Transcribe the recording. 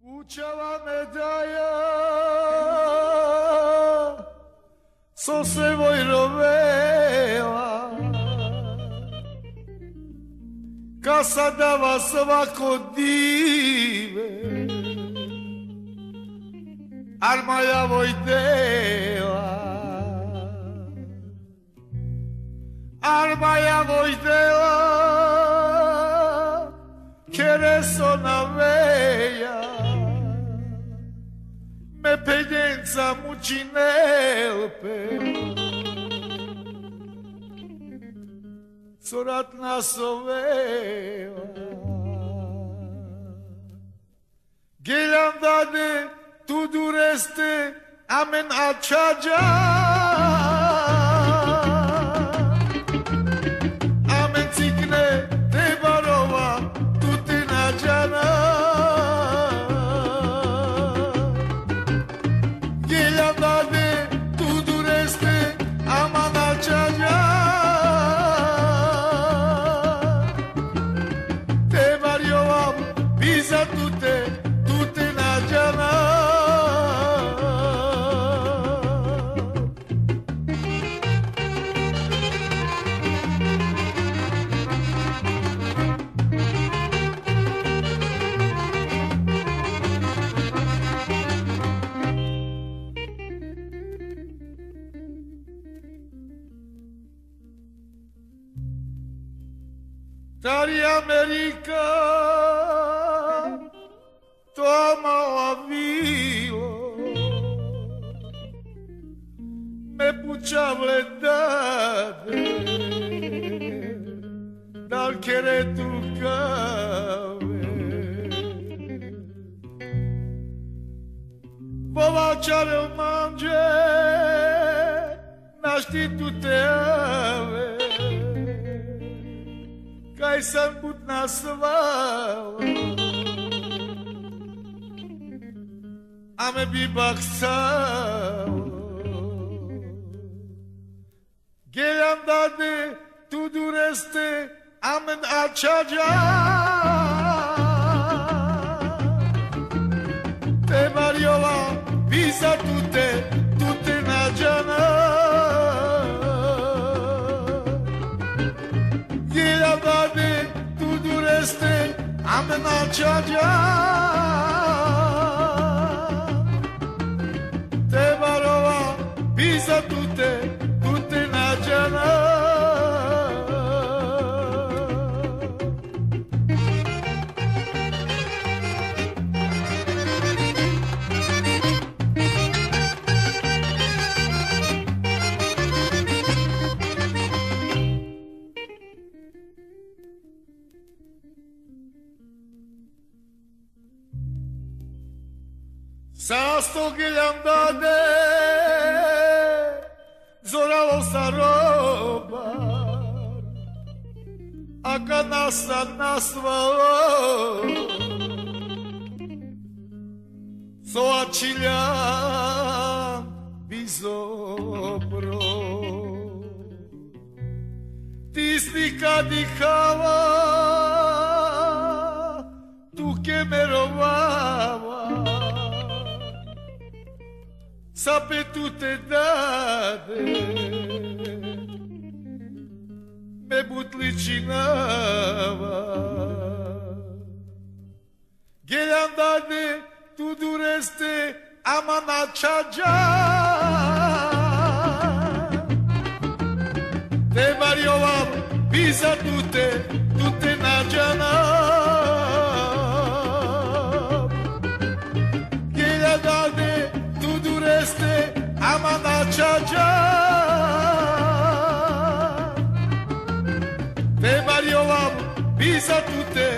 Učava me daja so se vojrovela ka sada vas svako dive armaja vojdela armaja vojdela keresona veja me penjenca muči nelpe corat nasoveva gelam dade tu dureste amen açaca amen cikne te barova tu te nađana gelam dade tu dureste aman açaca Biza tute nađana Tari Amerika tua mala vilo me puciavle dade dal cheretul cave Bovaciare mange naști tu te ave Kaj sam putna svala Ame bi baksalo Gelam dade tu dureste Amen açaca Te variola Biza tute nađana Gelam dade tu dureste Amen açaca Biza tute nađana Sasto geljam dade Zoralo sa robar A kad nas sad nasvalo Soa čiljan bizobro Ti slika dihava Tu ke merovava Sape tu te dade Me butličinava Geljam dade tu dureste Aman açaca Te variovam Biza tute nađana Geljam dade Este aman açaca Te variovam Biza tute